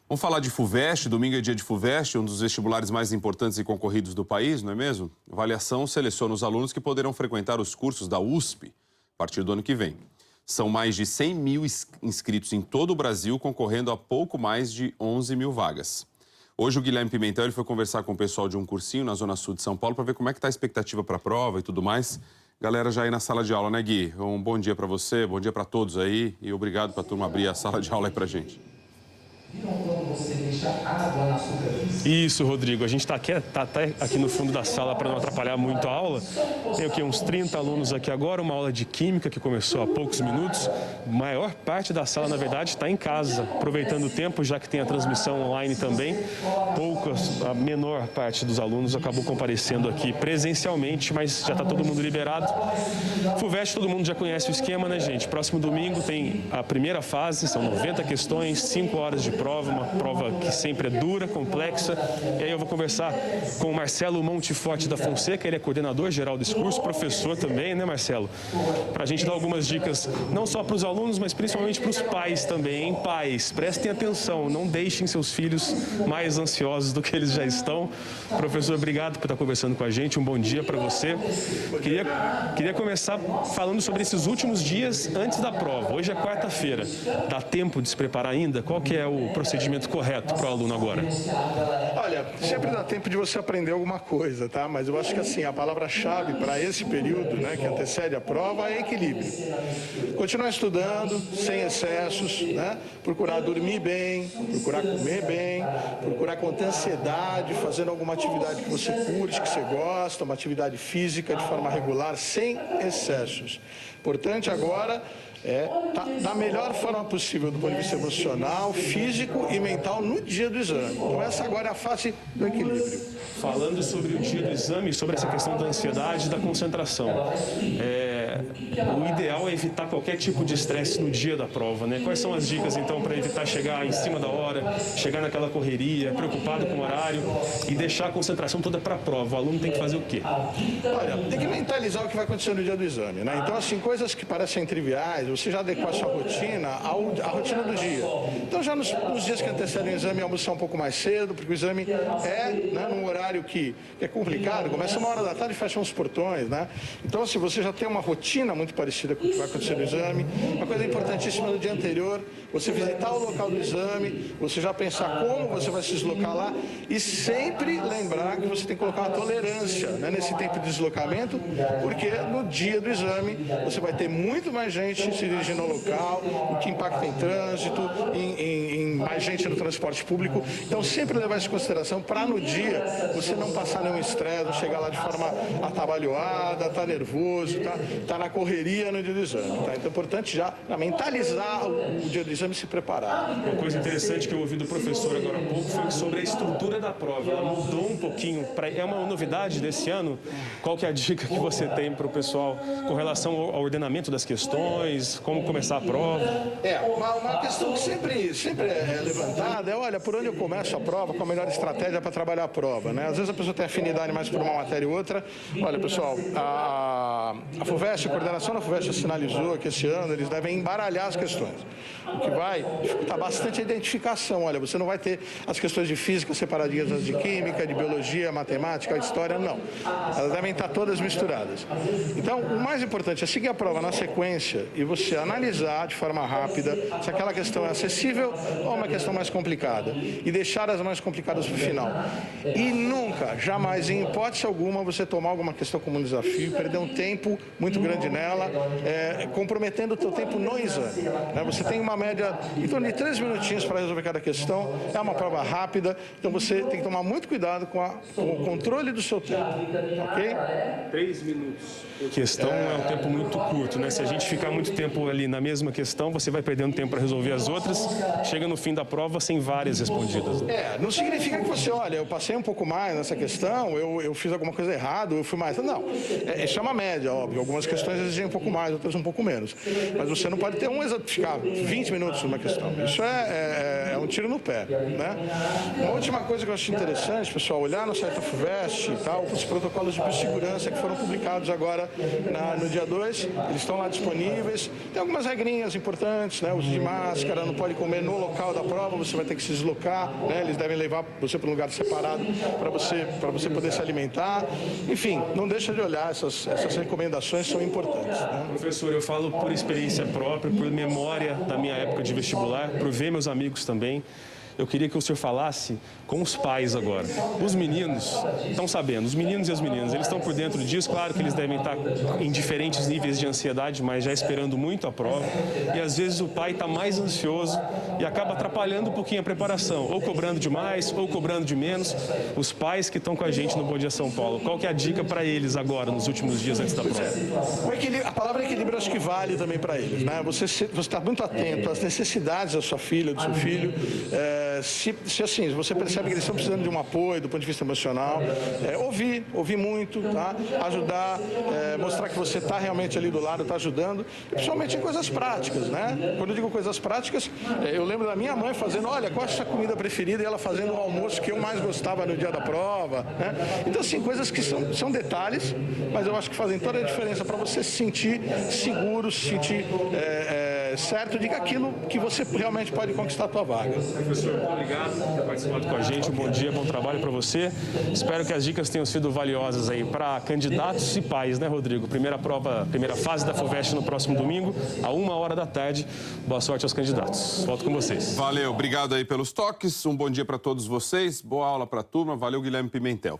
Vamos falar de FUVEST. Domingo é dia de FUVEST, um dos vestibulares mais importantes e concorridos do país, não é mesmo? A avaliação seleciona os alunos que poderão frequentar os cursos da USP a partir do ano que vem. São mais de 100 mil inscritos em todo o Brasil, concorrendo a pouco mais de 11 mil vagas. Hoje o Guilherme Pimentel ele foi conversar com o pessoal de um cursinho na Zona Sul de São Paulo para ver como é que está a expectativa para a prova e tudo mais. Galera já aí na sala de aula, né, Gui? Um bom dia para você, bom dia para todos aí e obrigado para a turma abrir a sala de aula aí para a gente. Isso, Rodrigo. A gente está aqui no fundo da sala para não atrapalhar muito a aula. Tem aqui uns 30 alunos aqui agora, uma aula de Química que começou há poucos minutos. A maior parte da sala, na verdade, está em casa, aproveitando o tempo, já que tem a transmissão online também. A menor parte dos alunos acabou comparecendo aqui presencialmente, mas já está todo mundo liberado. FUVEST, todo mundo já conhece o esquema, né, gente? Próximo domingo tem a primeira fase, são 90 questões, 5 horas de prova, uma prova que sempre é dura, complexa. E aí eu vou conversar com o Marcelo Monteforte da Fonseca, ele é coordenador geral desse curso, professor também, né, Marcelo? Para a gente dar algumas dicas, não só para os alunos, mas principalmente para os pais também. Hein? Pais, prestem atenção, não deixem seus filhos mais ansiosos do que eles já estão. Professor, obrigado por estar conversando com a gente, um bom dia para você. Queria começar falando sobre esses últimos dias antes da prova. Hoje é quarta-feira, dá tempo de se preparar ainda? Qual que é o procedimento correto para o aluno agora? Olha, sempre dá tempo de você aprender alguma coisa, tá? Mas eu acho que assim, a palavra-chave para esse período, né, que antecede a prova é equilíbrio. Continuar estudando, sem excessos, né? Procurar dormir bem, procurar comer bem, procurar conter ansiedade, fazendo alguma atividade que você curte, que você gosta, uma atividade física de forma regular, sem excessos. Importante agora da melhor forma possível do ponto de vista emocional, físico e mental no dia do exame. Então essa agora é a fase do equilíbrio. Falando sobre o dia do exame, sobre essa questão da ansiedade e da concentração, o ideal é evitar qualquer tipo de estresse no dia da prova, né? Quais são as dicas, então, para evitar chegar em cima da hora, chegar naquela correria, preocupado com o horário e deixar a concentração toda para a prova? O aluno tem que fazer o quê? Olha, tem que mentalizar o que vai acontecer no dia do exame, né? Então, assim, coisas que parecem triviais, você já adequar a sua rotina à rotina do dia. Então, já nos dias que antecedem o exame, almoçar um pouco mais cedo, porque o exame num horário que é complicado, começa 1h da tarde e fecha uns portões, né? Então, se você já tem uma rotina muito parecida com o que vai acontecer no exame, uma coisa importantíssima no dia anterior, você visitar o local do exame, você já pensar como você vai se deslocar lá e sempre lembrar que você tem que colocar uma tolerância, né, nesse tempo de deslocamento, porque no dia do exame você vai ter muito mais gente se dirigindo ao local, o que impacta em trânsito, em mais gente no transporte público. Então, sempre levar isso em consideração para no dia você não passar nenhum estresse, não chegar lá de forma atabalhoada, tá nervoso, tá na correria no dia do exame. Tá? Então, é importante já mentalizar o dia do exame e se preparar. Uma coisa interessante que eu ouvi do professor agora há pouco foi sobre a estrutura da prova. Ela mudou um pouquinho. É uma novidade desse ano? Qual que é a dica que você tem para o pessoal com relação ao ordenamento das questões, como começar a prova? Uma questão que sempre é levantada é, olha, por onde eu começo a prova, qual a melhor estratégia para trabalhar a prova, né? Às vezes a pessoa tem afinidade mais por uma matéria ou outra. Olha, pessoal, a FUVEST, a coordenação da FUVEST sinalizou que esse ano eles devem embaralhar as questões, o que vai dificultar bastante a identificação. Olha, você não vai ter as questões de física separadinhas das de química, de biologia, matemática, história, não. Elas devem estar todas misturadas. Então, o mais importante é seguir a prova na sequência e você analisar de forma rápida se aquela questão é acessível ou uma questão mais complicada e deixar as mais complicadas para o final. E nunca, jamais, em hipótese alguma, você tomar alguma questão como um desafio, perder um tempo muito grande nela, comprometendo o teu tempo no exame, né? Você tem uma média em torno de 3 minutinhos para resolver cada questão, é uma prova rápida, então você tem que tomar muito cuidado com o controle do seu tempo, ok? 3 minutos. A questão é um tempo muito curto, né? Se a gente ficar muito tempo ali na mesma questão, você vai perdendo tempo para resolver as outras, chega no fim da prova sem várias respondidas. Não significa que você, olha, eu passei um pouco mais nessa questão, eu fiz alguma coisa errada, eu fui mais. Não, isso é uma média, óbvio. Algumas questões exigem um pouco mais, outras um pouco menos. Mas você não pode ter ficar 20 minutos numa questão. Isso é um tiro no pé, né? Uma última coisa que eu acho interessante, pessoal, olhar no site da FUVEST e tal, os protocolos de biossegurança que foram publicados agora no dia 2, eles estão lá disponíveis. Tem algumas regrinhas importantes, né? Uso de máscara, não pode comer no local da prova, você vai ter que se deslocar, né? Eles devem levar você para um lugar separado para você poder se alimentar. Enfim, não deixa de olhar, essas recomendações são importantes, né? Professor, eu falo por experiência própria, por memória da minha época de vestibular, por ver meus amigos também. Eu queria que o senhor falasse com os pais agora. Os meninos estão sabendo, os meninos e as meninas, eles estão por dentro disso. Claro que eles devem estar em diferentes níveis de ansiedade, mas já esperando muito a prova. E às vezes o pai está mais ansioso e acaba atrapalhando um pouquinho a preparação, ou cobrando de mais, ou cobrando de menos. Os pais que estão com a gente no Bom Dia São Paulo, qual que é a dica para eles agora, nos últimos dias antes da prova? A palavra equilíbrio acho que vale também para eles, né? Você está muito atento às necessidades da sua filha, do seu filho. Se você percebe que eles estão precisando de um apoio do ponto de vista emocional, ouvir muito, tá? Ajudar, mostrar que você está realmente ali do lado, está ajudando, principalmente em coisas práticas, né? Quando eu digo coisas práticas, eu lembro da minha mãe fazendo, olha, qual é a sua comida preferida? E ela fazendo o almoço que eu mais gostava no dia da prova, né? Então, assim, coisas que são detalhes, mas eu acho que fazem toda a diferença para você se sentir seguro, se sentir certo de que aquilo que você realmente pode conquistar a tua vaga. Professor, muito obrigado por ter participado com a gente. Um bom dia, bom trabalho para você. Espero que as dicas tenham sido valiosas aí para candidatos e pais, né, Rodrigo? Primeira fase da FUVEST no próximo domingo, à 13h. Boa sorte aos candidatos. Volto com vocês. Valeu, obrigado aí pelos toques. Um bom dia para todos vocês. Boa aula para a turma. Valeu, Guilherme Pimentel.